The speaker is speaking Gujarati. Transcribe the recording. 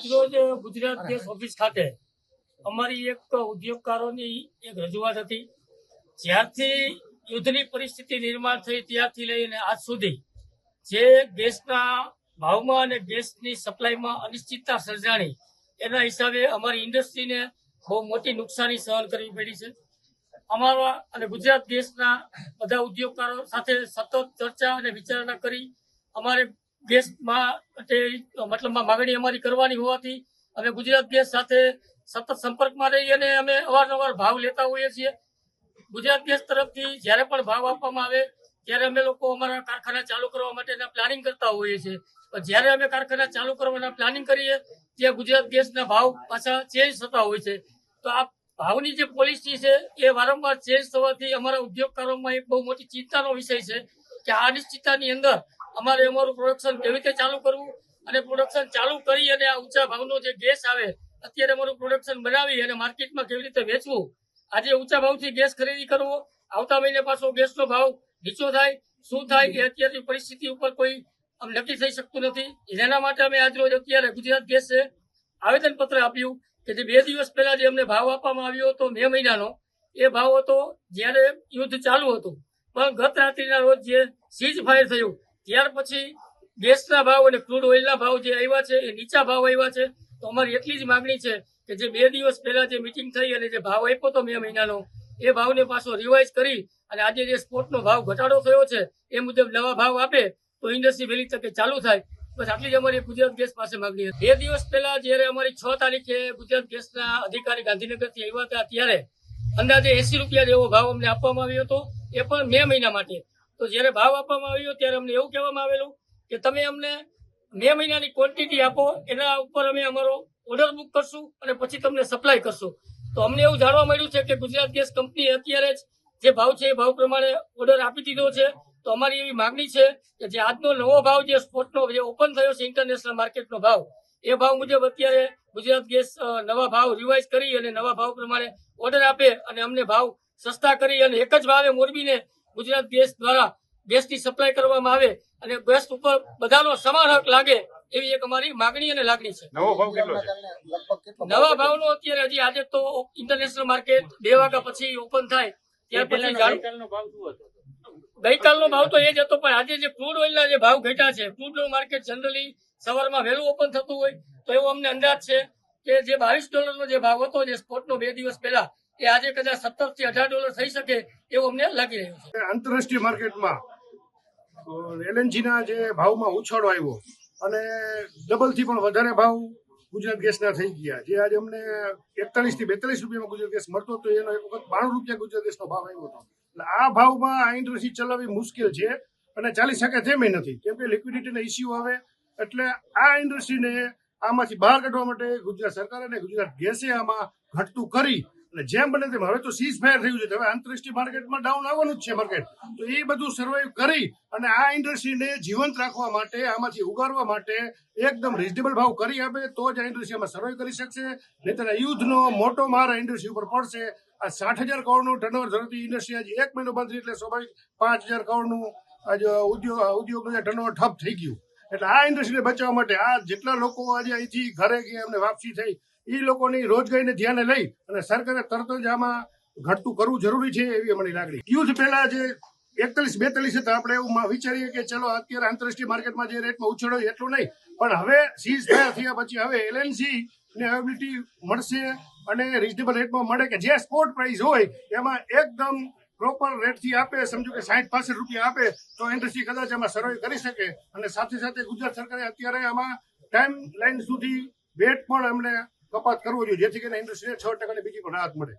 આજરોજ ગુજરાત ગેસ ઓફિસ ખાતે અમારી એક ઉદ્યોગકારોની એક રજૂઆત હતી। જ્યારથી યુદ્ધની પરિસ્થિતિ નિર્માણ થઈ ત્યારથી લઈને આજ સુધી જે ગેસના ભાવમાં અને ગેસની સપ્લાયમાં અનિશ્ચિતતા સર્જાણી, એના હિસાબે અમારી ઇન્ડસ્ટ્રીને બહુ મોટી નુકસાની સહન કરવી પડી છે। અમારા અને ગુજરાત ગેસના બધા ઉદ્યોગકારો સાથે સતત ચર્ચા અને વિચારણા કરી અમારે ગેસમાં મતલબમાં માગણી અમારી કરવાની હોવાથી અમે ગુજરાત ગેસ સાથે સતત સંપર્કમાં રહી અને અમે અવારનવાર ભાવ લેતા હોઈએ છીએ। ગુજરાત ગેસ તરફથી જ્યારે પણ ભાવ આપવામાં આવે ત્યારે અમે લોકો અમારા કારખાના ચાલુ કરવા માટેના પ્લાનિંગ કરતા હોઈએ છીએ। પણ જ્યારે અમે કારખાના ચાલુ કરવાના પ્લાનિંગ કરીએ ત્યાં ગુજરાત ગેસના ભાવ પાછા ચેન્જ થતા હોય છે। તો આ ભાવની જે પોલિસી છે એ વારંવાર ચેન્જ થવાથી અમારા ઉદ્યોગકારોમાં એક બહુ મોટી ચિંતાનો વિષય છે કે આ અનિશ્ચિતતાની અંદર અમારે અમારું પ્રોડક્શન કેવી રીતે ચાલુ કરવું અને પ્રોડક્શન ચાલુ કરી અને આ ઊંચા ભાવનો જે ગેસ આવે અત્યારે અમારું પ્રોડક્શન બનાવી અને માર્કેટમાં કેવી રીતે વેચવું। આજે ઊંચા ભાવથી ગેસ ખરીદી કરવો, આવતા મહિને પાછો ગેસનો ભાવ નીચો થાય, શું થાય એ અત્યારની પરિસ્થિતિ ઉપર કોઈ નક્કી થઈ શકતું નથી। જેના માટે અમે આજરોજ અત્યારે ગુજરાત ગેસે આવેદનપત્ર આપ્યું કે જે 2 દિવસ પહેલા જે અમને ભાવ આપવામાં આવ્યો હતો મે મહિનાનો, એ ભાવ હતો જ્યારે યુદ્ધ ચાલુ હતું। પણ ગત રાત્રિના રોજ જે સીઝ ફાયર થયું ત્યાર પછી ગેસના ભાવ અને ક્રૂડ ઓઇલના ભાવ જે આવ્યા છે એ નીચા ભાવ આવ્યા છે। તો અમારી એટલી જ માગણી છે કે જે 2 દિવસ પહેલા જે મિટિંગ થઈ અને જે ભાવ આપ્યો હતો મે મહિનાનો, એ ભાવને પાછો રિવાઇઝ કરી અને આજે જે સ્પોટનો ભાવ ઘટાડો થયો છે એ મુજબ નવા ભાવ આપે તો ઇન્ડસ્ટ્રી વહેલી તકે ચાલુ થાય। બસ આટલી જ અમારી ગુજરાત ગેસ પાસે માગણી હતી। 2 દિવસ પહેલા જ્યારે અમારી 6 તારીખે ગુજરાત ગેસના અધિકારી ગાંધીનગરથી આવ્યા હતા ત્યારે અંદાજે 80 રૂપિયા જેવો ભાવ અમને આપવામાં આવ્યો હતો, એ પણ મે મહિના માટે। તો જ્યારે ભાવ આપવામાં આવ્યો ત્યારે અમને એવું કહેવામાં આવેલું કે તમે અમને મે મહિનાની ક્વોન્ટિટી આપો, એના ઉપર અમે અમારો ઓર્ડર બુક કરશું અને પછી તમને સપ્લાય કરશું। તો અમને એવું જાણવા મળ્યું છે કે ગુજરાત ગેસ કંપની અત્યારે જ જે ભાવ છે એ ભાવ પ્રમાણે ઓર્ડર આપી દીધો છે। તો અમારી એવી માગણી છે કે જે આજનો નવો ભાવ જે સ્પોટનો જે ઓપન થયો છે ઇન્ટરનેશનલ માર્કેટનો ભાવ, એ ભાવ મુજબ અત્યારે ગુજરાત ગેસ નવા ભાવ રિવાઇઝ કરી અને નવા ભાવ પ્રમાણે ઓર્ડર આપે અને અમને ભાવ સસ્તા કરી અને એક જ ભાવે મોરબીને ગુજરાત ગેસ દ્વારા ગેસની સપ્લાય કરવામાં આવે અને ગેસ ઉપર બધાનો સમાન હક લાગે એવી એક અમારી માગણી અને લાગણી છે। નવો ભાવ કેટલો છે? નવા ભાવનો અત્યારે હજી આજે તો ઇન્ટરનેશનલ માર્કેટ 2 વાગ્યા પછી ઓપન થાય ત્યાર પછી ગઈકાલનો ભાવ તો એ જ હતો, પણ આજે જે ક્રૂડ ઓઇલના જે ભાવ ઘટ્યા છે, ક્રૂડ માર્કેટ જનરલી સવારમાં વહેલું ઓપન થતું હોય તો એવો અમને અંદાજ છે કે જે $22 જે ભાવ હતો જે સ્પોટનો 2 દિવસ પહેલા, એ આજે કદાચ $17 થી $18 થઈ શકે એવું અમને લાગી રહ્યું છે। આંતરરાષ્ટ્રીય માર્કેટમાં LNG ના જે ભાવમાં ઉછાળો આવ્યો અને ડબલ થી પણ વધારે ભાવ ગુજરાત ગેસના થઈ ગયા, જે આજે અમને 41 થી 42 રૂપિયામાં ગુજરાત ગેસ મળતો હતો એનો એક વખત 92 રૂપિયા ગુજરાત ગેસનો ભાવ આવ્યો હતો। એટલે આ ભાવમાં આ ઇન્ડસ્ટ્રી ચલાવવી મુશ્કેલ છે અને ચાલી શકે તેમ નથી, કેમ કે લિક્વિડિટીના ઇસ્યુ આવે। એટલે આ ઇન્ડસ્ટ્રીને આમાંથી બહાર કાઢવા માટે ગુજરાત સરકાર અને ગુજરાત ગેસે આમાં ઘટતું કરી અને જેમ બને તેમ, હવે તો સીઝ ફાયર થયું છે, હવે આંતરરાષ્ટ્રીય માર્કેટમાં ડાઉન આવવાનું જ છે માર્કેટ, તો એ બધું સર્વાઈવ કરી અને આ ઇન્ડસ્ટ્રીને જીવંત રાખવા માટે, આમાંથી ઉગારવા માટે એકદમ રિઝનેબલ ભાવ કરી આપે તો જ આ ઇન્ડસ્ટ્રી આમાં સર્વાઈવ કરી શકશે। નહીંતર યુદ્ધનો મોટો માર આ ઇન્ડસ્ટ્રી ઉપર પડશે। આ 60,000 કરોડનું ટર્નઓવર ધરાવતી ઇન્ડસ્ટ્રી આજે 1 મહિનો બંધ એટલે સ્વાભાવિક 5,000 કરોડનું આજે ઉદ્યોગનું ટર્નઓવર ઠપ થઈ ગયું। એટલે આ ઇન્ડસ્ટ્રીને બચાવવા માટે આ જેટલા લોકો આજે અહીંથી ઘરે ગયા એમને વાપસી થઈ, એ લોકોની રોજગારીને ધ્યાને લઈ અને સરકારે તરત જ આમાં ઘટતું કરવું જરૂરી છે એવી અમારી લાગણી। યુદ્ધ પહેલા જે 41-42 હતા, આપણે એવું વિચારીએ કે ચલો અત્યારે આંતરરાષ્ટ્રીય માર્કેટમાં જે રેટમાં ઉછળો એટલું નહીં, પણ હવે સીઝ ફાયર થયા પછી હવે LNG ને અવેબિલિટી મળશે અને રિઝનેબલ રેટમાં મળે કે જે સ્પોટ પ્રાઇસ હોય એમાં એકદમ પ્રોપર રેટથી આપે, સમજો કે 60-65 રૂપિયા આપે તો ઇન્ડસ્ટ્રી કદાચ આમાં સર્વાઈવ કરી શકે। અને સાથે સાથે ગુજરાત સરકારે અત્યારે આમાં ટાઈમ લાઈન સુધી વેટ પણ અમને કપાત કરવો જોઈએ, જેથી કરીને ઇન્ડસ્ટ્રીને 6% બીજી પણ રાહત મળે।